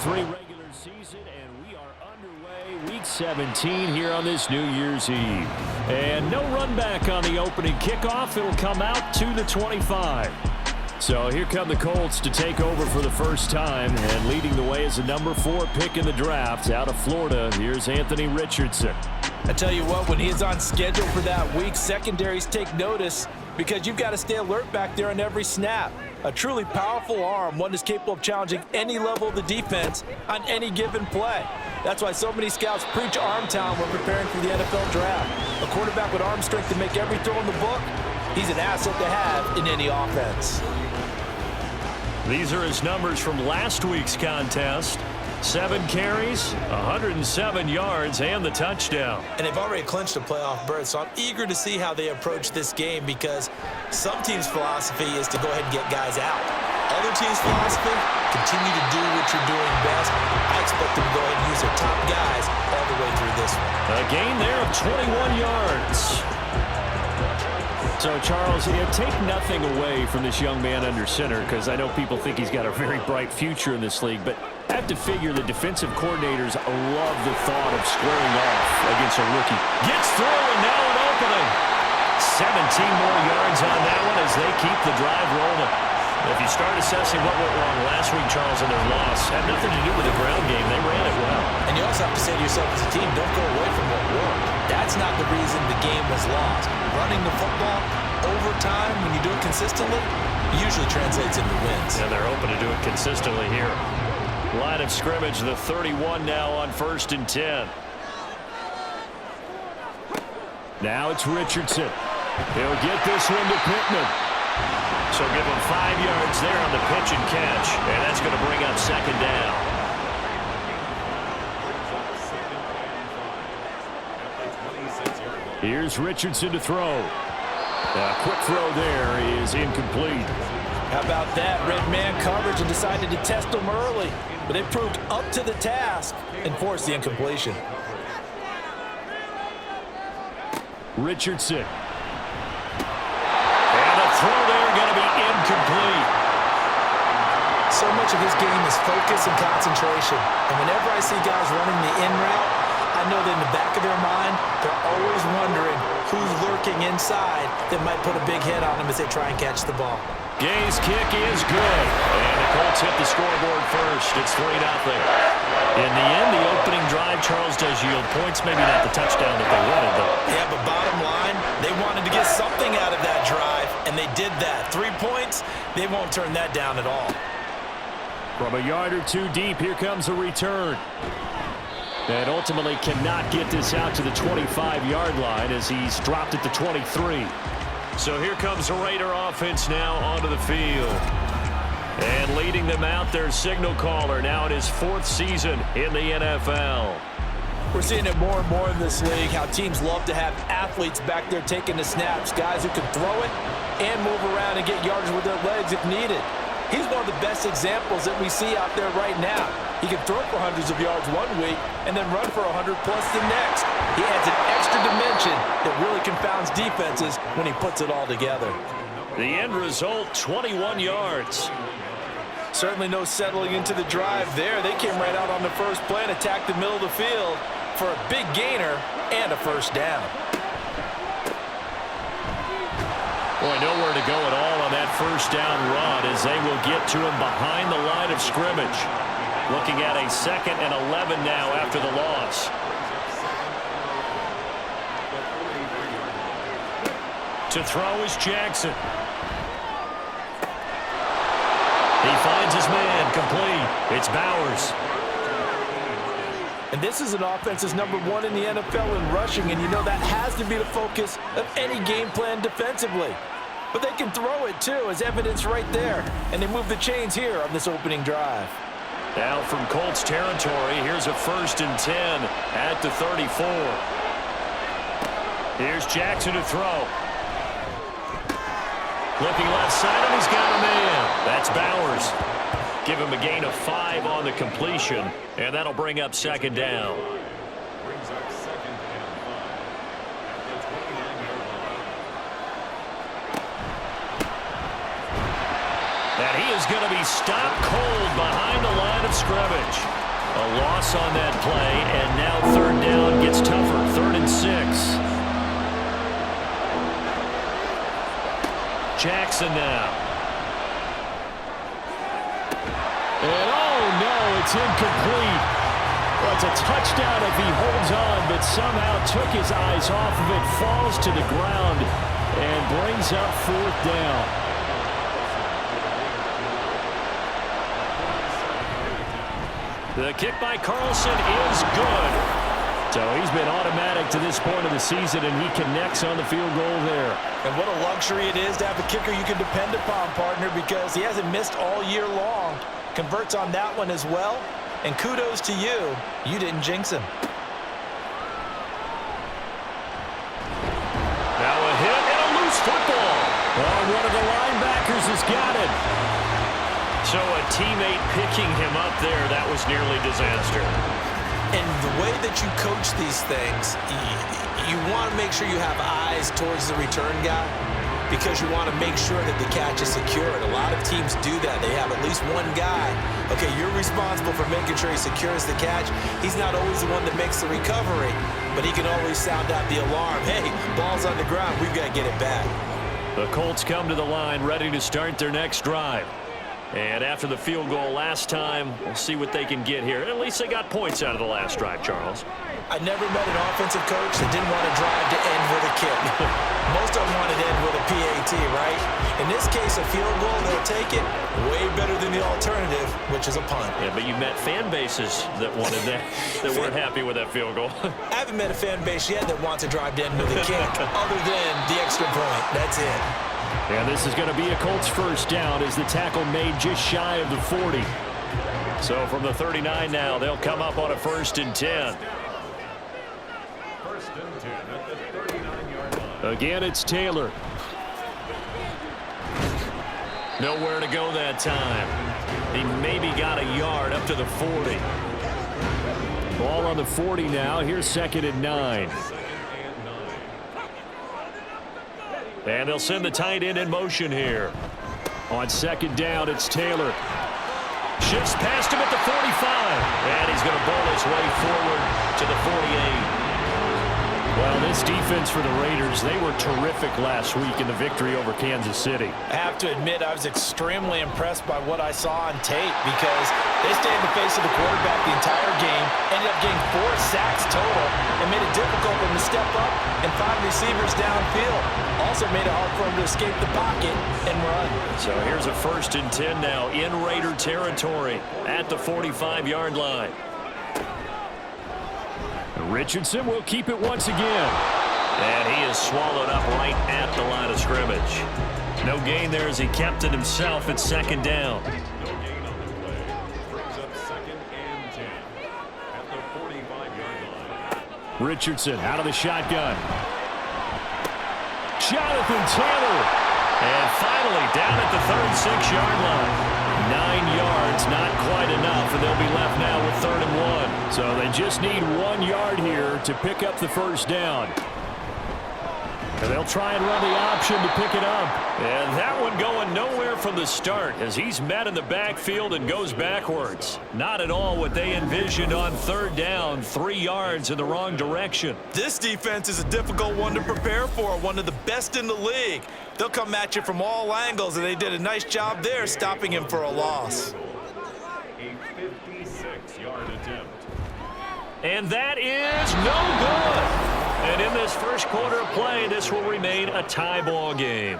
2023 regular season, and we are underway week 17 here on this New Year's Eve. And no run back on the opening kickoff. It'll come out to the 25. So here come the Colts to take over for the first time, and leading the way is the number 4 pick in the draft out of Florida. Here's Anthony Richardson. I tell you what, when he's on schedule for that week, secondaries take notice because you've got to stay alert back there on every snap. A truly powerful arm, one is capable of challenging any level of the defense on any given play. That's why so many scouts preach arm talent when preparing for the NFL draft. A quarterback with arm strength to make every throw in the book, he's an asset to have in any offense. These are his numbers from last week's contest. 7 carries, 107 yards, and the touchdown. And they've already clinched a playoff berth, so I'm eager to see how they approach this game because some teams' philosophy is to go ahead and get guys out. Other teams' philosophy, continue to do what you're doing best. I expect them to go ahead and use their top guys all the way through this one. A gain there of 21 yards. So, Charles, take nothing away from this young man under center because I know people think he's got a very bright future in this league, but I have to figure the defensive coordinators love the thought of squaring off against a rookie. Gets through, and now an opening. 17 more yards on that one as they keep the drive rolling. If you start assessing what went wrong last week, Charles, and their loss, had nothing to do with the ground game. They ran it well. And you also have to say to yourself as a team, don't go away from what worked. That's not the reason the game was lost. Running the football over time, when you do it consistently, usually translates into wins. And they're hoping to do it consistently here. Line of scrimmage, the 31 now on 1st and 10. Now it's Richardson. He'll get this one to Pittman. So give him 5 yards there on the pitch and catch, and that's going to bring up 2nd down. Here's Richardson to throw. A quick throw there is incomplete. How about that? Red man coverage and decided to test him early. But they proved up to the task and forced the incompletion. Richardson. And a throw there going to be incomplete. So much of his game is focus and concentration. And whenever I see guys running the in route, I know that in the back of their mind, they're always wondering who's lurking inside that might put a big hit on them as they try and catch the ball. Gay's kick is good. And the Colts hit the scoreboard first. It's 3-0. In the end, the opening drive, Charles, does yield points. Maybe not the touchdown that they wanted, though. Yeah, but bottom line, they wanted to get something out of that drive, and they did that. 3 points, they won't turn that down at all. From a yard or two deep, here comes a return. And ultimately cannot get this out to the 25-yard line as he's dropped at the 23. So here comes the Raider offense now onto the field. And leading them out, their signal caller now in his 4th season in the NFL. We're seeing it more and more in this league, how teams love to have athletes back there taking the snaps, guys who can throw it and move around and get yards with their legs if needed. He's one of the best examples that we see out there right now. He can throw for hundreds of yards one week and then run for 100-plus the next. He adds an extra dimension that really confounds defenses when he puts it all together. The end result, 21 yards. Certainly no settling into the drive there. They came right out on the first play and attacked the middle of the field for a big gainer and a 1st down. Boy, nowhere to go at all on that 1st down run as they will get to him behind the line of scrimmage. Looking at a 2nd and 11 now after the loss. To throw is Jackson. He finds his man complete. It's Bowers. And this is an offense that's number 1 in the NFL in rushing, and you know that has to be the focus of any game plan defensively. But they can throw it, too, as evidence right there. And they move the chains here on this opening drive. Now from Colts territory, here's a 1st and 10 at the 34. Here's Jackson to throw. Looking left side, and he's got a man. That's Bowers. Give him a gain of 5 on the completion, and that'll bring up 2nd down. And he is is going to be stopped cold behind the line of scrimmage. A loss on that play, and now third down gets tougher. 3rd and 6. Jackson now. And oh no, it's incomplete. Well, it's a touchdown if he holds on, but somehow took his eyes off of it, falls to the ground, and brings up 4th down. The kick by Carlson is good. So he's been automatic to this point of the season, and he connects on the field goal there. And what a luxury it is to have a kicker you can depend upon, partner, because he hasn't missed all year long. Converts on that one as well. And kudos to you. You didn't jinx him. Now a hit and a loose football. Oh, one of the linebackers has got it. So a teammate picking him up there, that was nearly disaster. And the way that you coach these things, you want to make sure you have eyes towards the return guy because you want to make sure that the catch is secured. A lot of teams do that. They have at least one guy. Okay, you're responsible for making sure he secures the catch. He's not always the one that makes the recovery, but he can always sound out the alarm. Hey, ball's on the ground. We've got to get it back. The Colts come to the line ready to start their next drive. And after the field goal last time, we'll see what they can get here. At least they got points out of the last drive, Charles. I never met an offensive coach that didn't want to drive to end with a kick. Most of them wanted to end with a PAT, right? In this case, a field goal, they'll take it. Way better than the alternative, which is a punt. Yeah, but you met fan bases that wanted that, that weren't happy with that field goal. I haven't met a fan base yet that wants to drive to end with a kick, other than the extra point. That's it. And this is going to be a Colts first down as the tackle made just shy of the 40. So from the 39 now, they'll come up on a 1st and 10. Again, it's Taylor. Nowhere to go that time. He maybe got a yard up to the 40. Ball on the 40 now. Here's 2nd and 9. And they'll send the tight end in motion here. On 2nd down, it's Taylor. Shifts past him at the 45. And he's going to bowl his way forward to the 48. Well, this defense for the Raiders, they were terrific last week in the victory over Kansas City. I have to admit, I was extremely impressed by what I saw on tape because they stayed in the face of the quarterback the entire game, ended up getting 4 sacks total, and made it difficult for them to step up and find receivers downfield. Also made it hard for them to escape the pocket and run. So here's a 1st and 10 now in Raider territory at the 45-yard line. Richardson will keep it once again. And he is swallowed up right at the line of scrimmage. No gain there as he kept it himself at 2nd down. No gain on the play. Brings up 2nd and 10 at the 45-yard line. Richardson out of the shotgun. Jonathan Taylor. And finally down at the 36-yard line. 9 yards, not quite enough, and they'll be left now with 3rd and 1. So they just need 1 yard here to pick up the 1st down. And they'll try and run the option to pick it up. And that one going nowhere from the start as he's met in the backfield and goes backwards. Not at all what they envisioned on 3rd down, 3 yards in the wrong direction. This defense is a difficult one to prepare for, one of the best in the league. They'll come at you from all angles, and they did a nice job there stopping him for a loss. A 56-yard attempt. And that is no good. And in this first quarter of play, this will remain a tie ball game.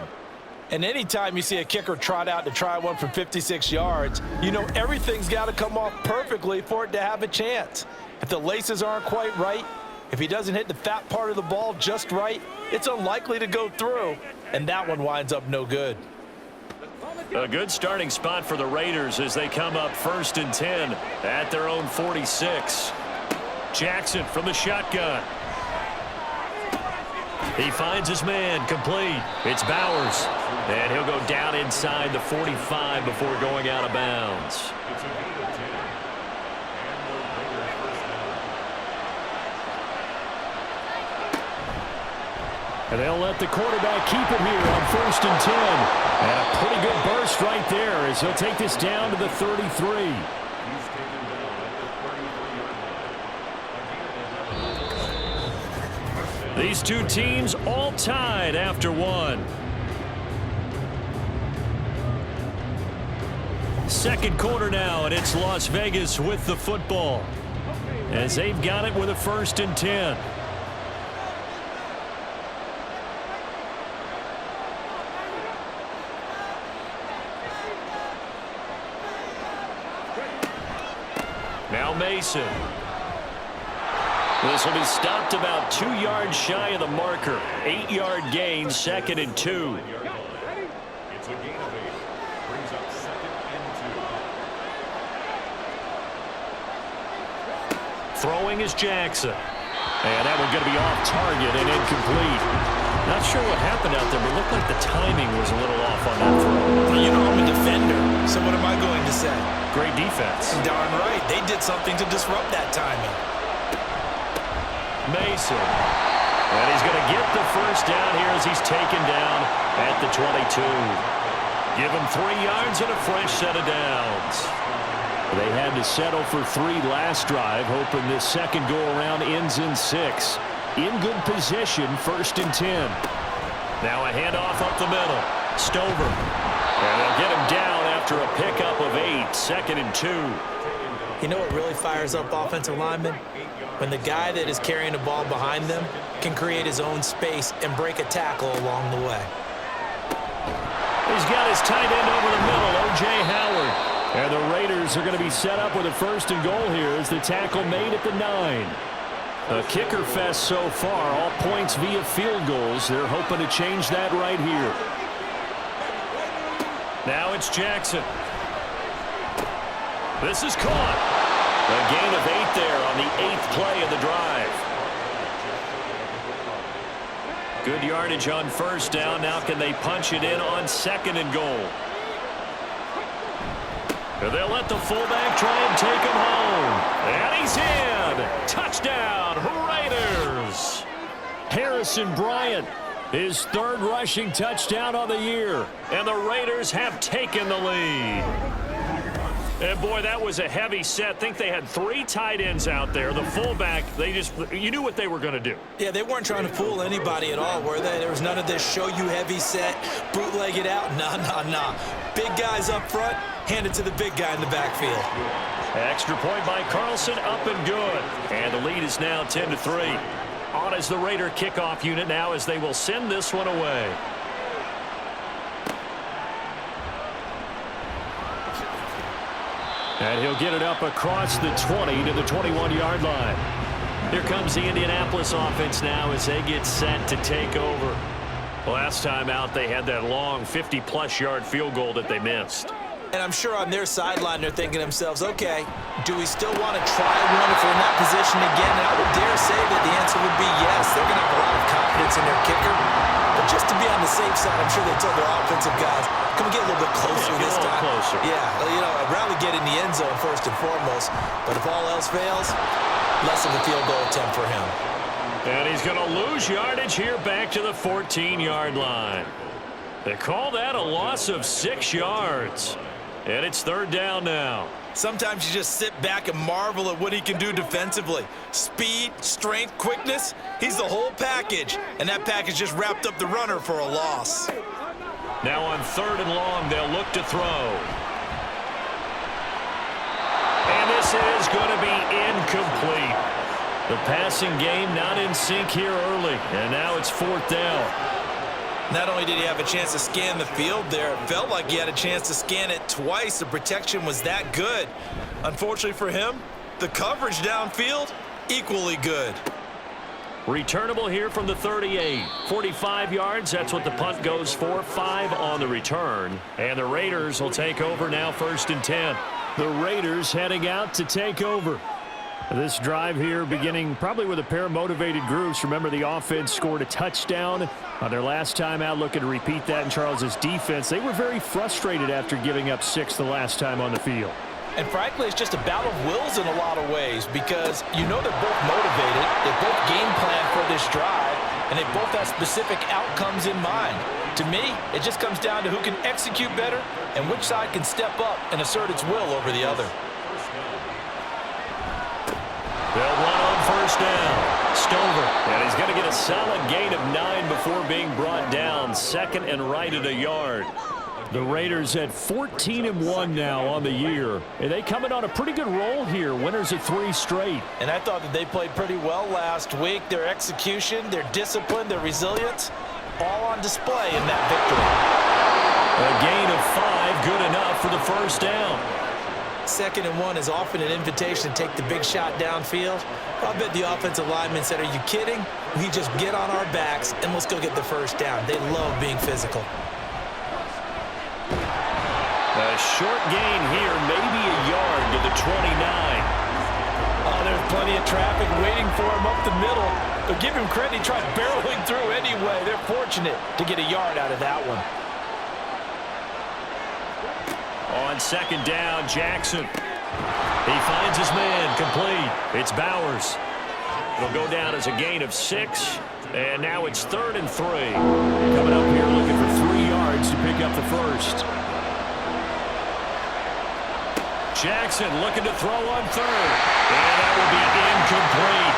And anytime you see a kicker trot out to try one from 56 yards, you know everything's got to come off perfectly for it to have a chance. If the laces aren't quite right, if he doesn't hit the fat part of the ball just right, it's unlikely to go through, and that one winds up no good. A good starting spot for the Raiders as they come up 1st and 10 at their own 46. Jackson from the shotgun. He finds his man, complete. It's Bowers. And he'll go down inside the 45 before going out of bounds. It's a gain of 10. And the Raiders first down. And they'll let the quarterback keep it here on 1st and 10. And a pretty good burst right there as he'll take this down to the 33. These two teams all tied after one. Second quarter now, and it's Las Vegas with the football as they've got it with a 1st and 10. Now Mason. This will be stopped about 2 yards shy of the marker. 8-yard gain, 2nd and 2. It's a gain of 8. Brings up 2nd and 2. Throwing is Jackson. And that one going to be off target and incomplete. Not sure what happened out there, but it looked like the timing was a little off on that throw. Well, you know I'm a defender, so what am I going to say? Great defense. Darn right. They did something to disrupt that timing. Mason. And he's going to get the first down here as he's taken down at the 22. Give him 3 yards and a fresh set of downs. They had to settle for 3 last drive, hoping this second go-around ends in 6. In good position, 1st and 10. Now a handoff up the middle. Stover. And they'll get him down after a pickup of 8, 2nd and 2. You know what really fires up offensive linemen? When the guy that is carrying the ball behind them can create his own space and break a tackle along the way. He's got his tight end over the middle, O.J. Howard. And the Raiders are going to be set up with a 1st and goal here as the tackle made at the 9. A kicker fest so far, all points via field goals. They're hoping to change that right here. Now it's Jackson. This is caught. A gain of 8 there on the 8th play of the drive. Good yardage on 1st down. Now can they punch it in on 2nd and goal? And they'll let the fullback try and take him home. And he's in. Touchdown, Raiders. Harrison Bryant, his 3rd rushing touchdown of the year. And the Raiders have taken the lead. And, boy, that was a heavy set. I think they had 3 tight ends out there. The fullback, you knew what they were going to do. Yeah, they weren't trying to fool anybody at all, were they? There was none of this show you heavy set, bootleg it out. Nah. Big guys up front, hand it to the big guy in the backfield. Extra point by Carlson, up and good. And the lead is now 10-3. On as the Raider kickoff unit now as they will send this one away. And he'll get it up across the 20 to the 21-yard line. Here comes the Indianapolis offense now as they get set to take over. Last time out, they had that long 50-plus yard field goal that they missed. And I'm sure on their sideline, they're thinking to themselves, okay, do we still want to try one if we're in that position again? And I would dare say that the answer would be yes. They're going to have a lot of confidence in their kicker. But just to be on the safe side, I'm sure they told their offensive guys, can we get a little bit closer this time? Closer. Yeah, you know, I'd rather get in the end zone first and foremost. But if all else fails, less of a field goal attempt for him. And he's going to lose yardage here back to the 14-yard line. They call that a loss of 6 yards. And it's 3rd down now. Sometimes you just sit back and marvel at what he can do defensively. Speed, strength, quickness, he's the whole package. And that package just wrapped up the runner for a loss. Now on 3rd and long, they'll look to throw. And this is going to be incomplete. The passing game not in sync here early. And now it's 4th down. Not only did he have a chance to scan the field there, it felt like he had a chance to scan it twice. The protection was that good. Unfortunately for him, the coverage downfield, equally good. Returnable here from the 38. 45 yards, that's what the punt goes for. 5 on the return. And the Raiders will take over now 1st and 10. The Raiders heading out to take over. This drive here beginning probably with a pair of motivated groups. Remember, the offense scored a touchdown on their last time out. Looking to repeat that in Charles's defense. They were very frustrated after giving up 6 the last time on the field. And frankly, it's just a battle of wills in a lot of ways because you know they're both motivated. They both game plan for this drive. and they both have specific outcomes in mind. To me, it just comes down to who can execute better and which side can step up and assert its will over the other. They'll run on first down. Stover, and he's going to get a solid gain of 9 before being brought down. Second and right at a yard. The Raiders at 14-1 now on the year. And they coming on a pretty good roll here. Winners of 3 straight. And I thought that they played pretty well last week. Their execution, their discipline, their resilience, all on display in that victory. A gain of 5, good enough for the first down. 2nd and 1 is often an invitation to take the big shot downfield. I bet the offensive lineman said, are you kidding? We just get on our backs and let's go get the first down. They love being physical. A short gain here, maybe a yard to the 29. Oh, there's plenty of traffic waiting for him up the middle. But give him credit, he tried barreling through anyway. They're fortunate to get a yard out of that one. On 2nd down, Jackson. He finds his man, complete. It's Bowers. It'll go down as a gain of 6. And now it's 3rd and 3. Coming up here looking for 3 yards to pick up the first. Jackson looking to throw on 3rd. And that will be incomplete.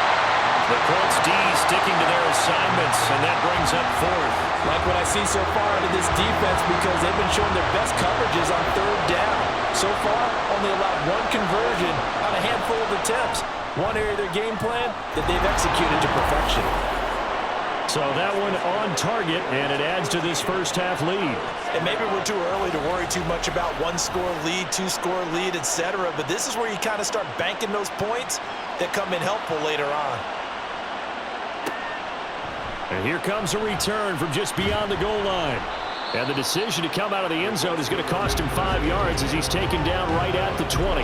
The Colts D sticking to their assignments, and that brings up 4th. Like what I see so far out of this defense because they've been showing their best coverages on 3rd down. So far, only allowed 1 conversion on a handful of attempts. One area of their game plan that they've executed to perfection. So that one on target, and it adds to this first half lead. And maybe we're too early to worry too much about 1-score lead, 2-score lead, etc. But this is where you kind of start banking those points that come in helpful later on. And here comes a return from just beyond the goal line. And the decision to come out of the end zone is going to cost him 5 yards as he's taken down right at the 20.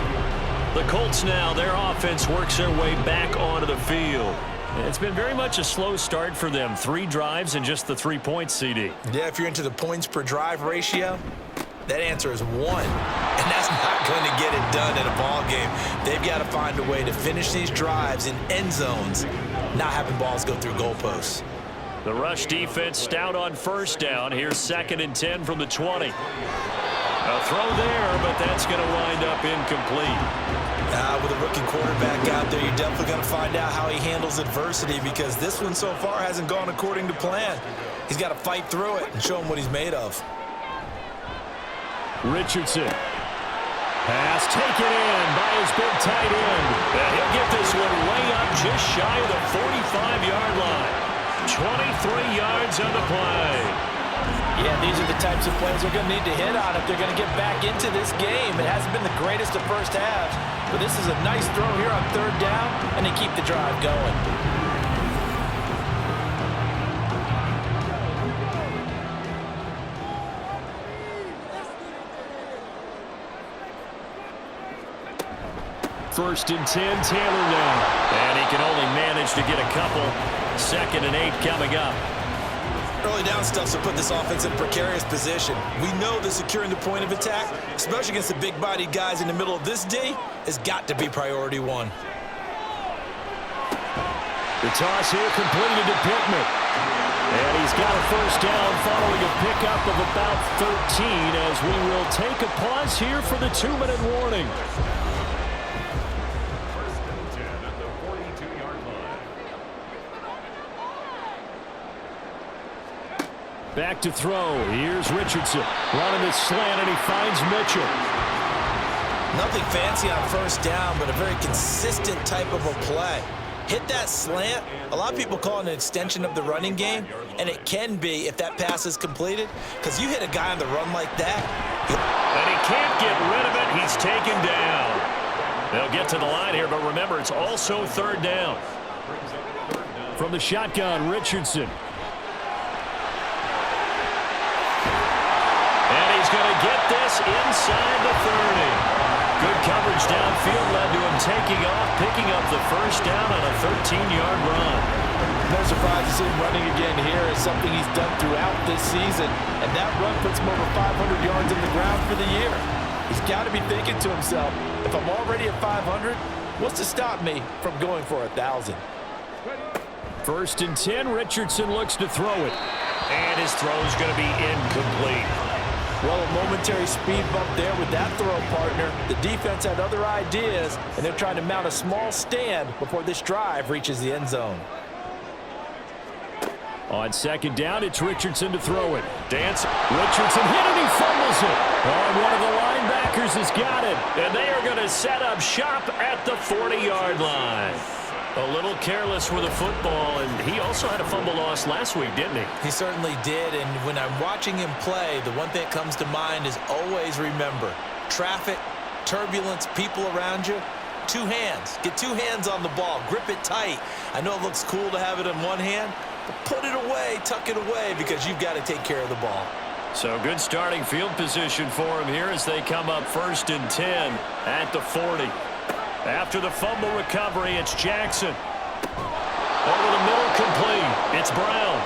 The Colts now, their offense works their way back onto the field. It's been very much a slow start for them. 3 drives and just the 3 points, CD. Yeah, if you're into the points per drive ratio, that answer is 1. And that's not going to get it done in a ball game. They've got to find a way to finish these drives in end zones, not having balls go through goalposts. The rush defense stout on first down. Here's 2nd and 10 from the 20. A throw there, but that's going to wind up incomplete. With a rookie quarterback out there, you're definitely going to find out how he handles adversity because this one so far hasn't gone according to plan. He's got to fight through it and show him what he's made of. Richardson. Pass taken in by his big tight end. And he'll get this one way up just shy of the 45-yard line. 23 yards on the play. Yeah, these are the types of plays they're going to need to hit on if they're going to get back into this game. It hasn't been the greatest of first halves, but this is a nice throw here on 3rd down, and they keep the drive going. First and 10, Taylor now. And he can only manage to get a couple. 2nd and 8 coming up. Early down stuff will put this offense in a precarious position. We know that securing the point of attack, especially against the big-bodied guys in the middle of this D, has got to be priority 1. The toss here completed to Pittman. And he's got a first down following a pickup of about 13 as we will take a pause here for the 2-minute warning. First and 10 at the 42-yard line. Back to throw. Here's Richardson. Running the slant, and he finds Mitchell. Nothing fancy on first down, but a very consistent type of a play. Hit that slant. A lot of people call it an extension of the running game, and it can be if that pass is completed, because you hit a guy on the run like that. And he can't get rid of it. He's taken down. They'll get to the line here, but remember, it's also 3rd down. From the shotgun, Richardson. Going to get this inside the 30. Good coverage downfield led to him taking off, picking up the first down on a 13-yard run. No surprise to see him running again here. It's something he's done throughout this season, and that run puts him over 500 yards in the ground for the year. He's got to be thinking to himself, if I'm already at 500, what's to stop me from going for 1,000? First and 10, Richardson looks to throw it. And his throw's going to be incomplete. Well, a momentary speed bump there with that throw, partner. The defense had other ideas, and they're trying to mount a small stand before this drive reaches the end zone. On second down, it's Richardson to throw it. Dance. Richardson hit it. He fumbles it. Oh, one of the linebackers has got it. And they are going to set up shop at the 40-yard line. A little careless with the football, and he also had a fumble loss last week, didn't he? He certainly did, and when I'm watching him play, the one thing that comes to mind is always remember, traffic, turbulence, people around you, two hands. Get two hands on the ball. Grip it tight. I know it looks cool to have it in one hand, but put it away, tuck it away, because you've got to take care of the ball. So good starting field position for him here as they come up first and 10 at the 40. After the fumble recovery, it's Jackson. Over the middle, complete. It's Brown.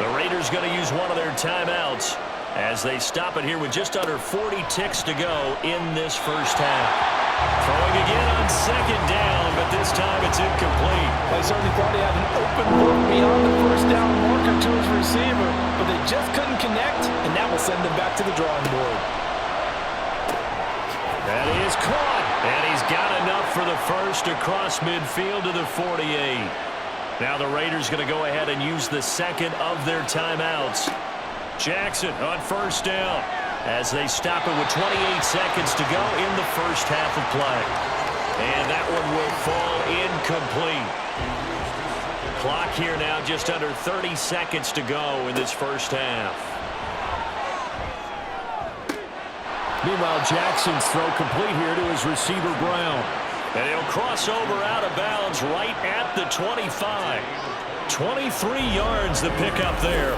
The Raiders going to use one of their timeouts as they stop it here with just under 40 ticks to go in this first half. Throwing again on second down, but this time it's incomplete. I certainly thought he had an open look beyond the first down marker to his receiver, but they just couldn't connect, and that will send them back to the drawing board. That is caught, and he's got enough for the first across midfield to the 48. Now the Raiders going to go ahead and use the second of their timeouts. Jackson on first down as they stop it with 28 seconds to go in the first half of play. And that one will fall incomplete. Clock here now just under 30 seconds to go in this first half. Meanwhile, Jackson's throw complete here to his receiver, Brown. And he'll cross over out of bounds right at the 25. 23 yards the pickup there.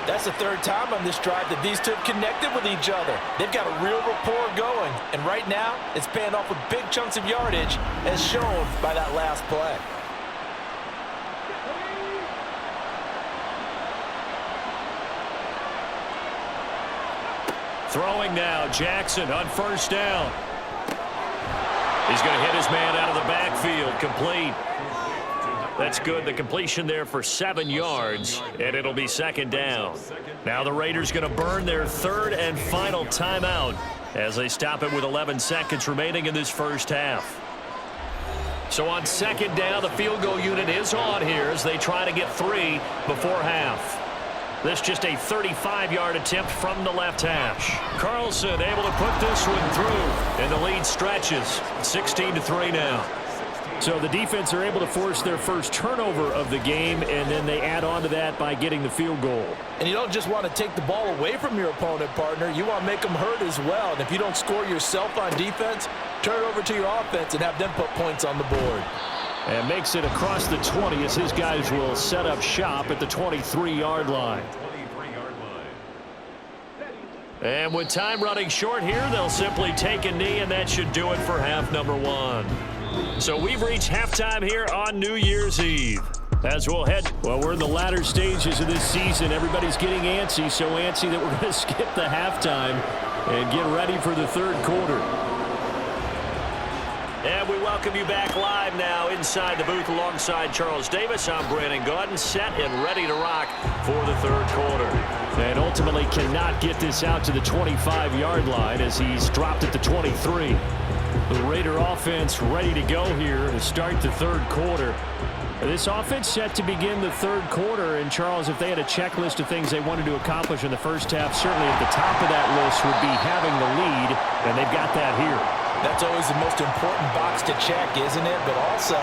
That's the third time on this drive that these two have connected with each other. They've got a real rapport going. And right now, it's paying off with big chunks of yardage, as shown by that last play. Throwing now, Jackson on first down. He's going to hit his man out of the backfield, complete. That's good. The completion there for 7 yards, and it'll be second down. Now the Raiders going to burn their third and final timeout as they stop it with 11 seconds remaining in this first half. So on second down, the field goal unit is on here as they try to get 3 before half. This just a 35-yard attempt from the left hash. Carlson able to put this one through, and the lead stretches. 16-3 now. So the defense are able to force their first turnover of the game, and then they add on to that by getting the field goal. And you don't just want to take the ball away from your opponent, partner. You want to make them hurt as well. And if you don't score yourself on defense, turn it over to your offense and have them put points on the board. And makes it across the 20 as his guys will set up shop at the 23-yard line. And with time running short here, they'll simply take a knee, and that should do it for half number 1. So we've reached halftime here on New Year's Eve. As we'll head, well, we're in the latter stages of this season. Everybody's getting antsy, so antsy that we're going to skip the halftime and get ready for the third quarter. And we welcome you back live now inside the booth alongside Charles Davis. I'm Brandon Gaudin, set and ready to rock for the third quarter. And ultimately cannot get this out to the 25-yard line as he's dropped at the 23. The Raider offense ready to go here to start the third quarter. This offense set to begin the third quarter. And, Charles, if they had a checklist of things they wanted to accomplish in the first half, certainly at the top of that list would be having the lead, and they've got that here. That's always the most important box to check, isn't it? But also,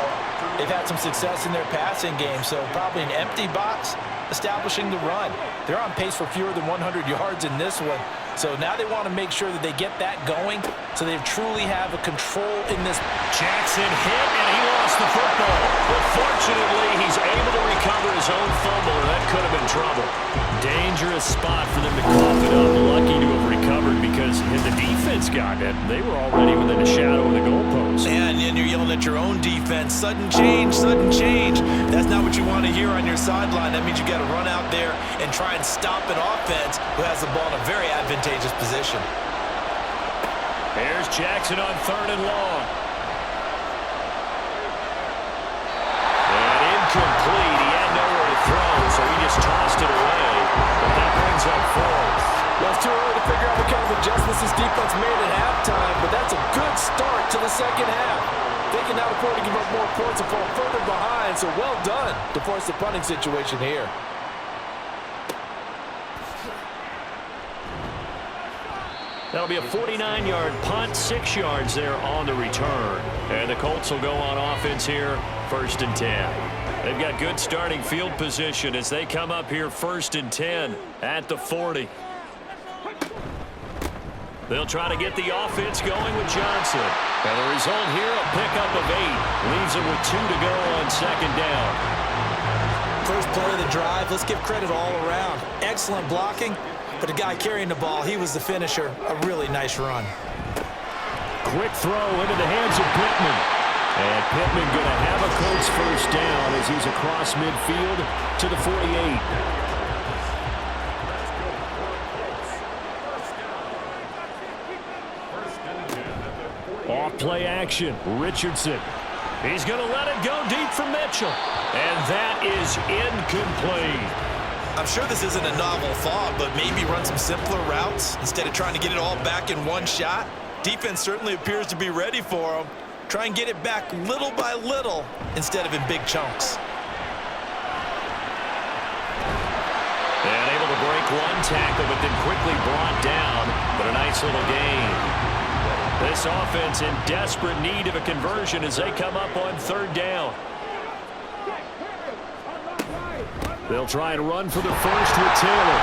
they've had some success in their passing game, so probably an empty box establishing the run. They're on pace for fewer than 100 yards in this one. So now they want to make sure that they get that going so they truly have a control in this. Jackson hit, and he lost the football. But fortunately, he's able to recover his own fumble, or that could have been trouble. Dangerous spot for them to cough it up. Lucky to have recovered because the defense got it. They were already within a shadow of the goalpost. And you're yelling at your own defense. Sudden change, sudden change. That's not what you want to hear on your sideline. That means you got to run out there and try and stop an offense who has the ball in a very advantageous position. Here's Jackson on third and long. And incomplete. this is defense made at halftime, but that's a good start to the second half. They can now afford to give up more points and fall further behind, so well done to force the punting situation here. That'll be a 49-yard punt, 6 yards there on the return. And the Colts will go on offense here, 1st and 10. They've got good starting field position as they come up here 1st and 10 at the 40. They'll try to get the offense going with Johnson. And the result here, a pickup of 8. Leaves it with 2 to go on 2nd down. First play of the drive, let's give credit all around. Excellent blocking, but the guy carrying the ball, he was the finisher. A really nice run. Quick throw into the hands of Pittman. And Pittman going to have a Colts 1st down as he's across midfield to the 48. Off play action. Richardson. He's going to let it go deep for Mitchell. And that is incomplete. I'm sure this isn't a novel thought, but maybe run some simpler routes instead of trying to get it all back in one shot. Defense certainly appears to be ready for him. Try and get it back little by little instead of in big chunks. And able to break one tackle, but then quickly brought down. But a nice little gain. This offense in desperate need of a conversion as they come up on 3rd down. They'll try and run for the first with Taylor.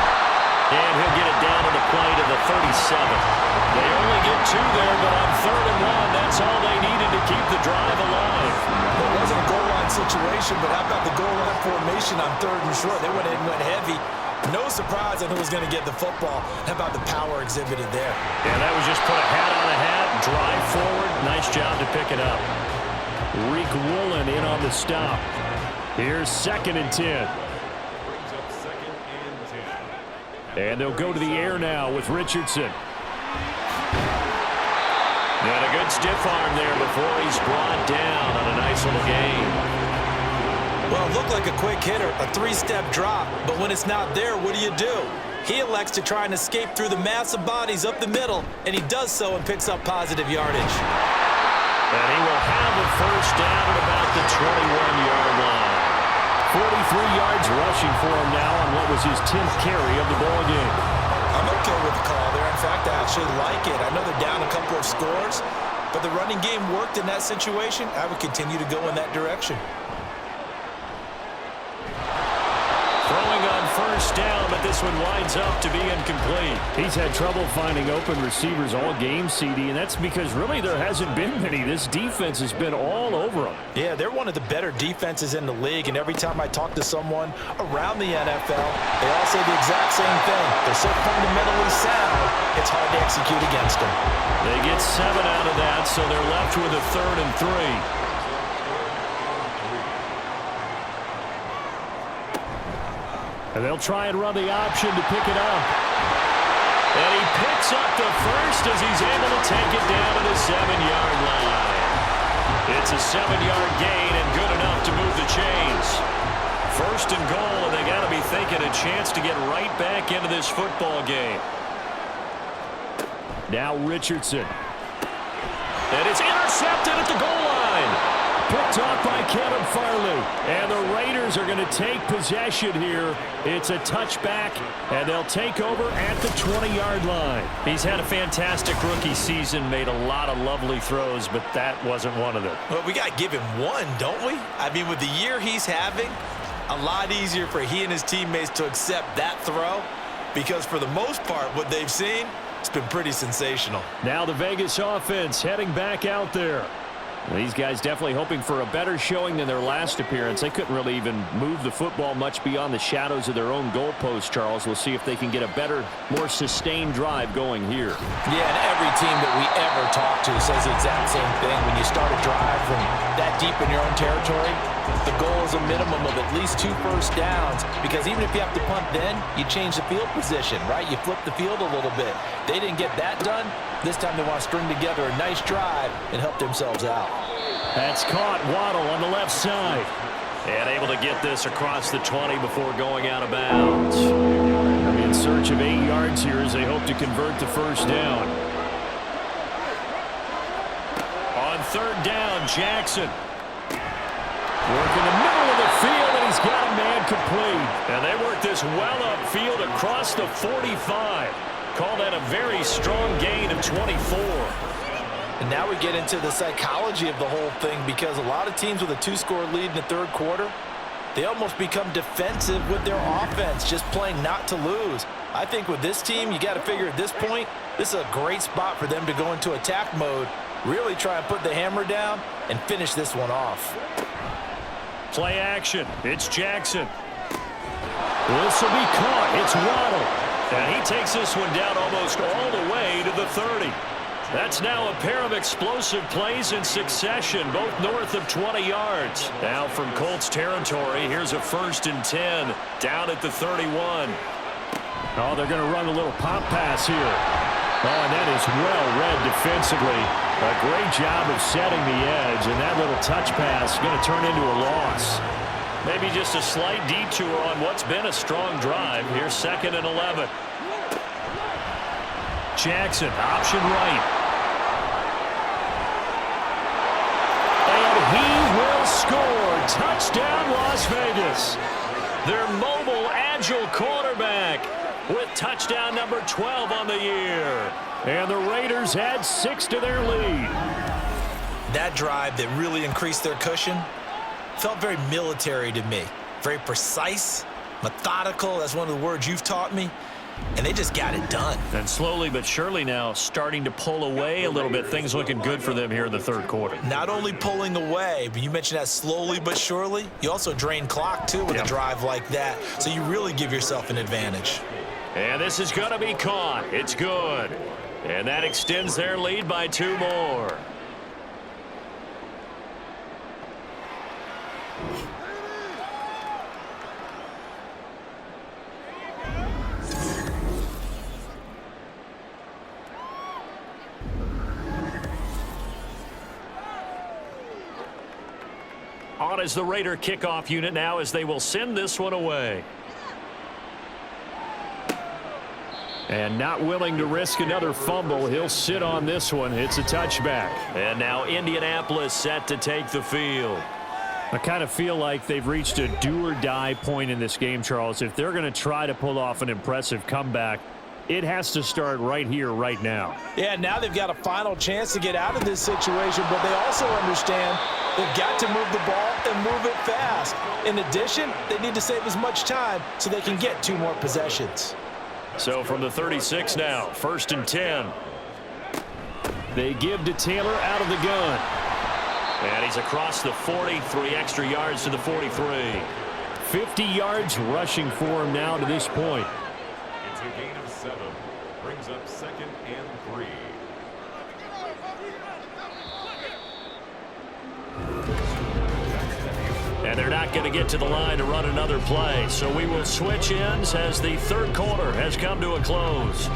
And he'll get it down to the play to the 37. They only get 2 there, but on 3rd and 1, that's all they needed to keep the drive alive. It wasn't a goal line situation, but how about the goal line formation on 3rd and short? They went in and went heavy. No surprise on who was going to get the football. How about the power exhibited there? Yeah, that was just put a hat on a hat, drive forward. Nice job to pick it up. Reek Woolen in on the stop. Here's 2nd and 10. And they'll go to the air now with Richardson. And a good stiff arm there before he's brought down on a nice little gain. Well, it looked like a quick hitter, a 3-step drop, but when it's not there, what do? He elects to try and escape through the massive bodies up the middle, and he does so and picks up positive yardage. And he will have a 1st down at about the 21-yard line. 43 yards rushing for him now on what was his 10th carry of the ball game. I'm okay with the call there. In fact, I actually like it. I know they're down a couple of scores, but the running game worked in that situation. I would continue to go in that direction. Throwing on 1st down, but this one winds up to be incomplete. He's had trouble finding open receivers all game, CD, and that's because really there hasn't been many. This defense has been all over them. Yeah, they're one of the better defenses in the league, and every time I talk to someone around the NFL, they all say the exact same thing. They're so fundamentally sound, it's hard to execute against them. They get 7 out of that, so they're left with a 3rd and 3. And they'll try and run the option to pick it up. And he picks up the first as he's able to take it down to the 7-yard line. It's a 7-yard gain and good enough to move the chains. 1st and goal, and they got to be thinking a chance to get right back into this football game. Now Richardson. And it's intercepted at the goal line. Picked off by Kevin Farley. And the Raiders are going to take possession here. It's a touchback, and they'll take over at the 20-yard line. He's had a fantastic rookie season, made a lot of lovely throws, but that wasn't one of them. Well, we got to give him one, don't we? I mean, with the year he's having, a lot easier for he and his teammates to accept that throw, because for the most part, what they've seen, it's been pretty sensational. Now the Vegas offense heading back out there. These guys definitely hoping for a better showing than their last appearance. They couldn't really even move the football much beyond the shadows of their own goalpost, Charles. We'll see if they can get a better, more sustained drive going here. Yeah, and every team that we ever talk to says the exact same thing. When you start a drive from that deep in your own territory, the goal is a minimum of at least 2 first downs, because even if you have to punt then, you change the field position, right? You flip the field a little bit. They didn't get that done. This time they want to string together a nice drive and help themselves out. That's caught. Waddle on the left side. And able to get this across the 20 before going out of bounds. In search of 8 yards here as they hope to convert the first down. On third down, Jackson. Working the middle of the field, and he's got a man complete. And they work this well upfield across the 45. Call that a very strong gain of 24. And now we get into the psychology of the whole thing, because a lot of teams with a 2-score lead in the third quarter, they almost become defensive with their offense, just playing not to lose. I think with this team, you got to figure at this point, this is a great spot for them to go into attack mode, really try and put the hammer down and finish this one off. Play action. It's Jackson. This will be caught. It's Waddle. And he takes this one down almost all the way to the 30. That's now a pair of explosive plays in succession, both north of 20 yards. Now from Colts territory, here's a 1st and 10 down at the 31. Oh, they're going to run a little pop pass here. Oh, and that is well read defensively. A great job of setting the edge, and that little touch pass is going to turn into a loss. Maybe just a slight detour on what's been a strong drive. Here's 2nd and 11. Jackson, option right. He will score. Touchdown, Las Vegas. Their mobile, agile quarterback with touchdown number 12 on the year. And the Raiders add 6 to their lead. That drive that really increased their cushion felt very military to me. Very precise, methodical. That's one of the words you've taught me. And they just got it done. And slowly but surely now starting to pull away a little bit. Things looking good for them here in the third quarter. Not only pulling away, but you mentioned that slowly but surely. You also drain clock, too, with a drive like that. So you really give yourself an advantage. And this is going to be caught. It's good. And that extends their lead by 2 more. On as the Raider kickoff unit now as they will send this one away. And not willing to risk another fumble, he'll sit on this one. It's a touchback. And now Indianapolis set to take the field. I kind of feel like they've reached a do-or-die point in this game, Charles. If they're going to try to pull off an impressive comeback, it has to start right here, right now. Yeah, now they've got a final chance to get out of this situation, but they also understand they've got to move the ball and move it fast. In addition, they need to save as much time so they can get 2 more possessions. So from the 36 now, 1st and 10. They give to Taylor out of the gun. And he's across the 40, 3 extra yards to the 43. 50 yards rushing for him now to this point. It's a gain of 7. Brings up 2nd and 3. And they're not going to get to the line to run another play. So we will switch ends as the third quarter has come to a close.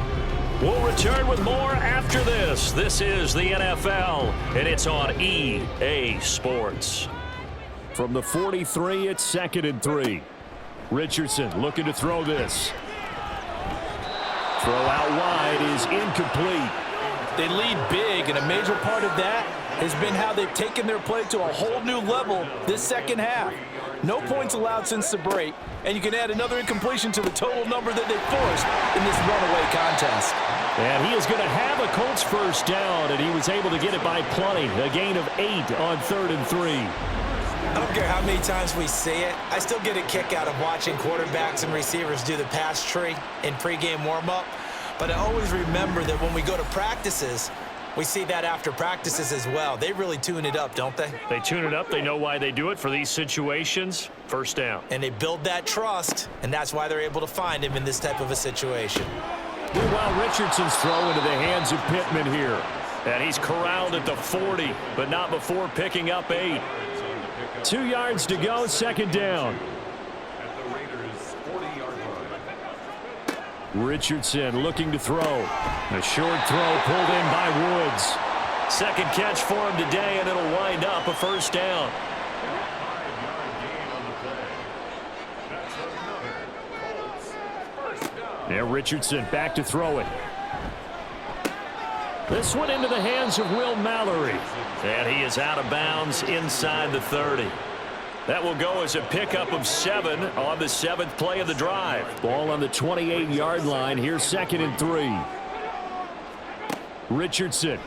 We'll return with more after this. This is the NFL, and it's on EA Sports. From the 43, it's 2nd and 3. Richardson looking to throw this. Throw out wide is incomplete. They lead big, and a major part of that has been how they've taken their play to a whole new level this second half. No points allowed since the break, and you can add another incompletion to the total number that they forced in this runaway contest. And he is going to have a Colts first down, and he was able to get it by plenty. A gain of 8 on 3rd and 3. I don't care how many times we see it. I still get a kick out of watching quarterbacks and receivers do the pass tree in pregame warm-up. But I always remember that when we go to practices, we see that after practices as well. They really tune it up, don't they? They tune it up. They know why they do it for these situations. First down. And they build that trust, and that's why they're able to find him in this type of a situation. Meanwhile, Richardson's throw into the hands of Pittman here. And he's corralled at the 40, but not before picking up 8. 2 yards to go, 2nd down. At the Raiders' 40-yard line. Richardson looking to throw. A short throw pulled in by Woods. 2nd catch for him today, and it'll wind up a first down. 5-yard gain on And Richardson back to throw it. This one into the hands of Will Mallory. And he is out of bounds inside the 30. That will go as a pickup of 7 on the 7th play of the drive. Ball on the 28-yard line. Here's 2nd and 3. Richardson.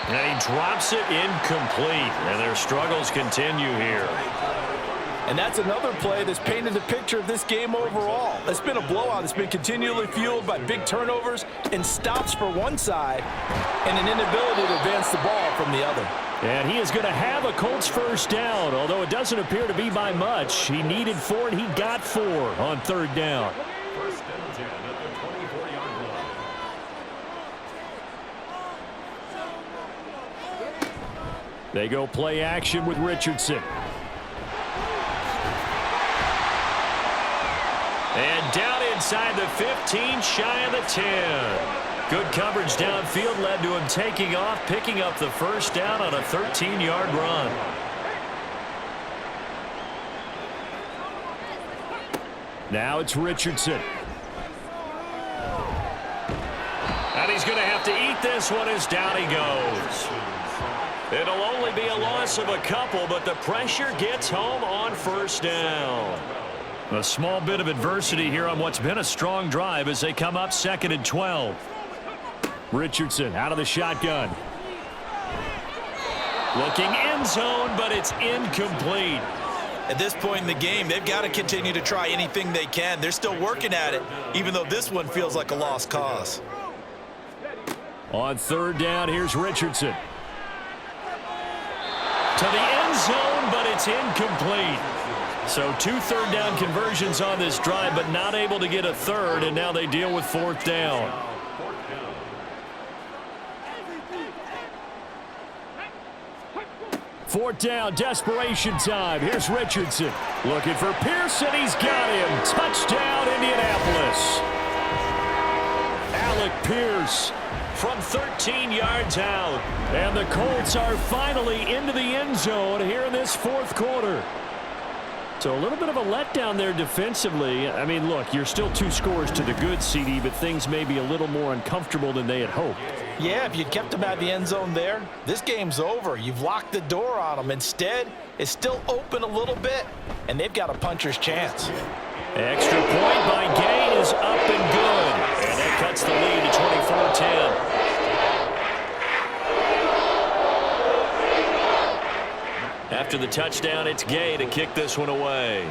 And he drops it incomplete. And their struggles continue here. And that's another play that's painted the picture of this game overall. It's been a blowout. It's been continually fueled by big turnovers and stops for one side and an inability to advance the ball from the other. And he is going to have a Colts first down, although it doesn't appear to be by much. He needed 4, and he got 4 on 3rd down. First and 10 at the 24-yard line. They go play action with Richardson. And down inside the 15, shy of the 10. Good coverage downfield led to him taking off, picking up the first down on a 13-yard run. Now it's Richardson. And he's going to have to eat this one as down he goes. It'll only be a loss of a couple, but the pressure gets home on first down. A small bit of adversity here on what's been a strong drive as they come up 2nd and 12. Richardson out of the shotgun. Looking end zone, but it's incomplete. At this point in the game, they've got to continue to try anything they can. They're still working at it, even though this one feels like a lost cause. On 3rd down, here's Richardson. To the end zone, but it's incomplete. So 2 third down conversions on this drive, but not able to get a 3rd, and now they deal with 4th down. 4th down, desperation time. Here's Richardson. Looking for Pearson. He's got him. Touchdown, Indianapolis. Alec Pierce from 13 yards out. And the Colts are finally into the end zone here in this 4th quarter. So a little bit of a letdown there defensively. I mean, look, you're still 2 scores to the good, CD, but things may be a little more uncomfortable than they had hoped. Yeah, if you'd kept them at the end zone there, this game's over. You've locked the door on them. Instead, it's still open a little bit, and they've got a puncher's chance. Extra point by Gay is up and good. And that cuts the lead to 24-10. After the touchdown, it's Gay to kick this one away.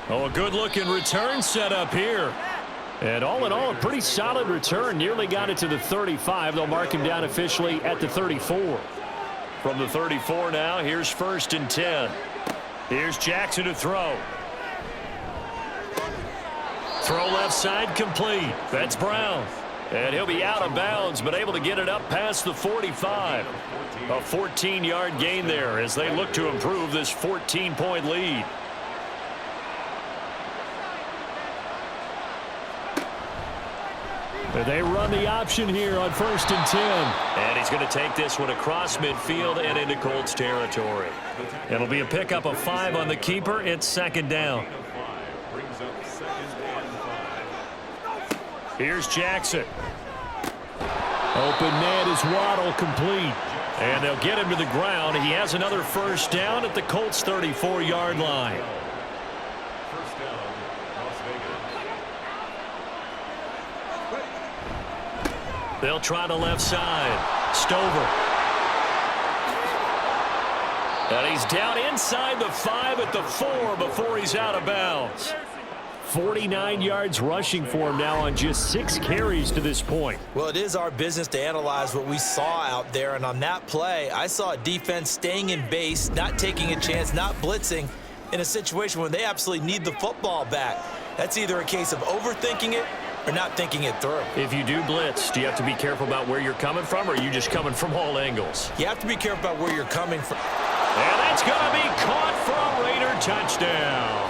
Oh, a good-looking return set up here. And all in all, a pretty solid return. Nearly got it to the 35. They'll mark him down officially at the 34. From the 34 now, here's 1st and 10. Here's Jackson to throw. Throw left side complete. That's Brown. And he'll be out of bounds, but able to get it up past the 45. A 14-yard gain there as they look to improve this 14-point lead. They run the option here on 1st and 10. And he's going to take this one across midfield and into Colts territory. It'll be a pickup of 5 on the keeper. It's 2nd down. Here's Jackson. Open man is Waddle, complete. And they'll get him to the ground. He has another first down at the Colts 34-yard line. First down, Las Vegas. They'll try the left side. Stover. And he's down inside the 5 at the 4 before he's out of bounds. 49 yards rushing for him now on just 6 carries to this point. Well, it is our business to analyze what we saw out there, and on that play, I saw a defense staying in base, not taking a chance, not blitzing in a situation when they absolutely need the football back. That's either a case of overthinking it or not thinking it through. If you do blitz, do you have to be careful about where you're coming from, or are you just coming from all angles? You have to be careful about where you're coming from. And that's going to be caught for a Raider touchdown.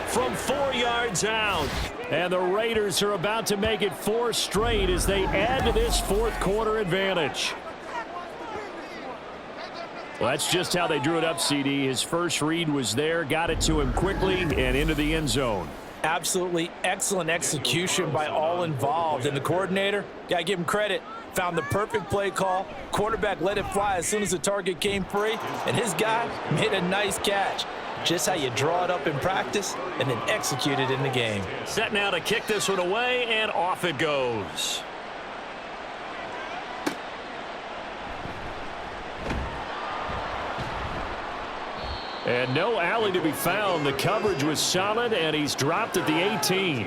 From 4 yards out. And the Raiders are about to make it 4 straight as they add to this 4th quarter advantage. Well, that's just how they drew it up, CD. His first read was there, got it to him quickly, and into the end zone. Absolutely excellent execution by all involved. And the coordinator, got to give him credit, found the perfect play call. Quarterback let it fly as soon as the target came free, and his guy made a nice catch. Just how you draw it up in practice and then execute it in the game. Set now to kick this one away, and off it goes. And no alley to be found. The coverage was solid, and he's dropped at the 18.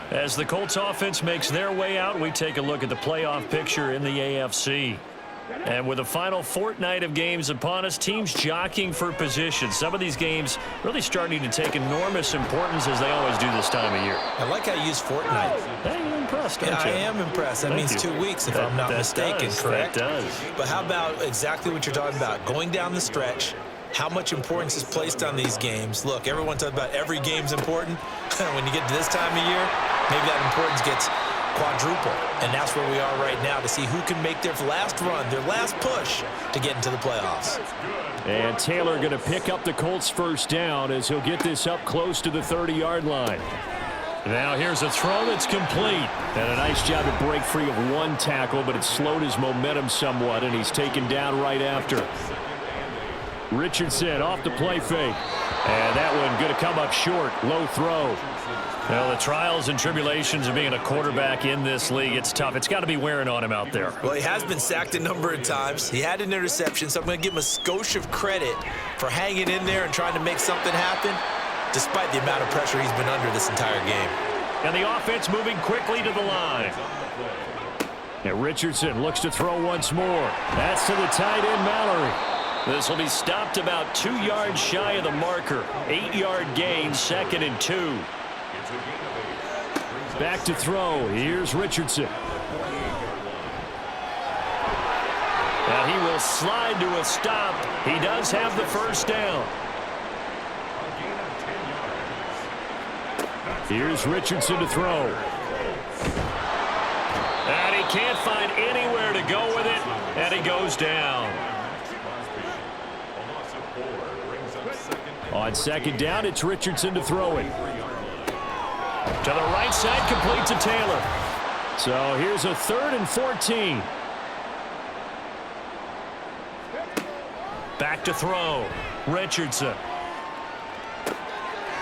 As the Colts offense makes their way out, we take a look at the playoff picture in the AFC. And with the final fortnight of games upon us, teams jockeying for position. Some of these games really starting to take enormous importance as they always do this time of year. I like how you use fortnight. Hey, you're impressed, aren't you? I am impressed. That means 2 weeks, if I'm not mistaken, correct? That does. But how about exactly what you're talking about? Going down the stretch, how much importance is placed on these games. Look, everyone talks about every game's important. When you get to this time of year, maybe that importance gets quadruple. And that's where we are right now to see who can make their last run, their last push to get into the playoffs. And Taylor going to pick up the Colts first down as he'll get this up close to the 30-yard line. Now here's a throw that's complete. And a nice job to break free of one tackle, but it slowed his momentum somewhat, and he's taken down right after. Richardson off the play fake. And that one going to come up short. Low throw. Well, the trials and tribulations of being a quarterback in this league, it's tough. It's got to be wearing on him out there. Well, he has been sacked a number of times. He had an interception, so I'm going to give him a skosh of credit for hanging in there and trying to make something happen, despite the amount of pressure he's been under this entire game. And the offense moving quickly to the line. And Richardson looks to throw once more. That's to the tight end, Mallory. This will be stopped about 2 yards shy of the marker. 8-yard gain, 2nd and 2. Back to throw. Here's Richardson. Now he will slide to a stop. He does have the first down. Here's Richardson to throw. And he can't find anywhere to go with it, and he goes down. On second down, it's Richardson to throw it. To the right side, complete to Taylor. So here's a 3rd and 14. Back to throw. Richardson.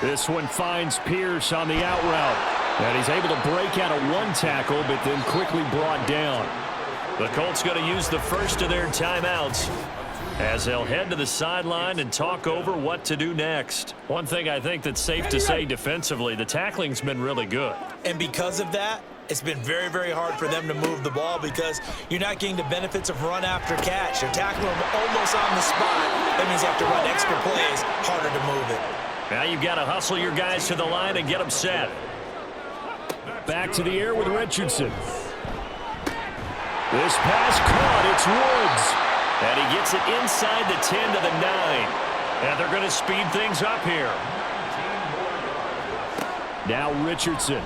This one finds Pierce on the out route. And he's able to break out of one tackle, but then quickly brought down. The Colts going to use the first of their timeouts as they'll head to the sideline and talk over what to do next. One thing I think that's safe to say defensively, the tackling's been really good. And because of that, it's been very, very hard for them to move the ball because you're not getting the benefits of run after catch. They're tackling them almost on the spot. That means you have to run extra plays, harder to move it. Now you've got to hustle your guys to the line and get them set. Back to the air with Richardson. This pass caught. It's Woods. And he gets it inside the 10 to the 9. And they're going to speed things up here. Now Richardson.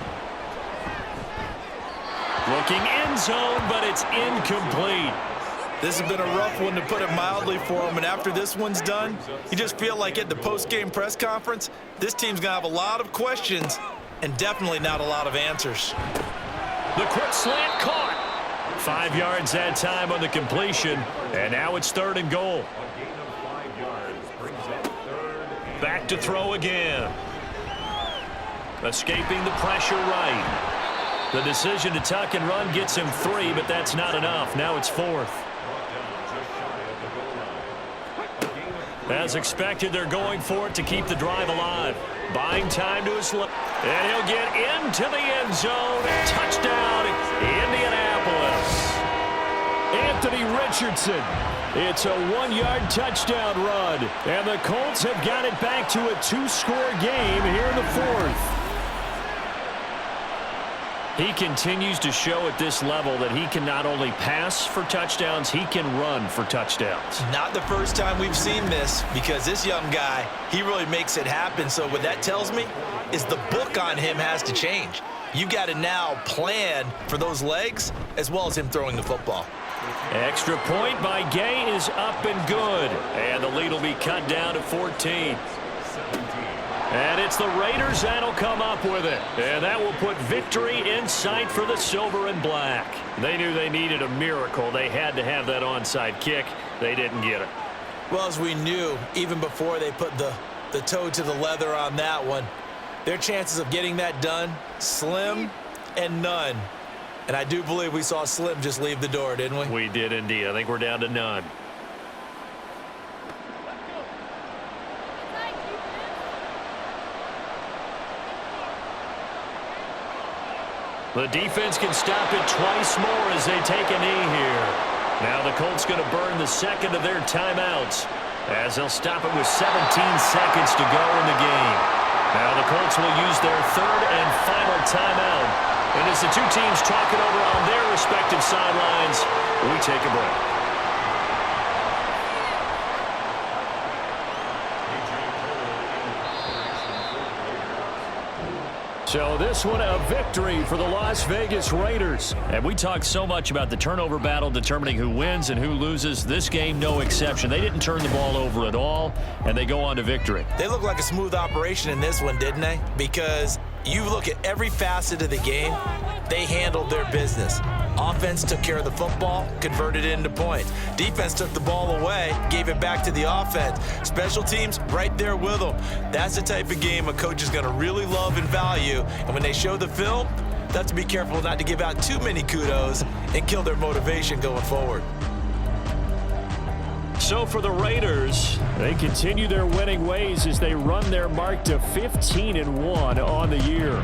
Looking end zone, but it's incomplete. This has been a rough one, to put it mildly, for him. And after this one's done, you just feel like at the post-game press conference, this team's going to have a lot of questions and definitely not a lot of answers. The quick slant caught. 5 yards that time on the completion, and now it's 3rd and goal. Back to throw again. Escaping the pressure right. The decision to tuck and run gets him 3, but that's not enough. Now it's 4th. As expected, they're going for it to keep the drive alive. Buying time to his left. And he'll get into the end zone. Touchdown, Indianapolis. Anthony Richardson. It's a 1-yard touchdown run. And the Colts have got it back to a 2-score game here in the 4th. He continues to show at this level that he can not only pass for touchdowns, he can run for touchdowns. Not the first time we've seen this, because this young guy, he really makes it happen. So what that tells me is the book on him has to change. You got to now plan for those legs as well as him throwing the football. Extra point by Gay is up and good. And the lead will be cut down to 14. And it's the Raiders that'll come up with it. And that will put victory in sight for the silver and black. They knew they needed a miracle. They had to have that onside kick. They didn't get it. Well, as we knew, even before they put the toe to the leather on that one, their chances of getting that done, slim and none. And I do believe we saw Slim just leave the door, didn't we? We did indeed. I think we're down to none. The defense can stop it twice more as they take a knee here. Now the Colts going to burn the second of their timeouts as they'll stop it with 17 seconds to go in the game. Now the Colts will use their third and final timeout. And as the two teams talk it over on their respective sidelines, we take a break. So this one a victory for the Las Vegas Raiders. And we talked so much about the turnover battle determining who wins and who loses. This game, no exception. They didn't turn the ball over at all, and they go on to victory. They look like a smooth operation in this one, didn't they? Because you look at every facet of the game, they handled their business. Offense took care of the football, converted it into points. Defense took the ball away, gave it back to the offense. Special teams right there with them. That's the type of game a coach is going to really love and value. And when they show the film, they have to be careful not to give out too many kudos and kill their motivation going forward. So for the Raiders, they continue their winning ways as they run their mark to 15-1 on the year.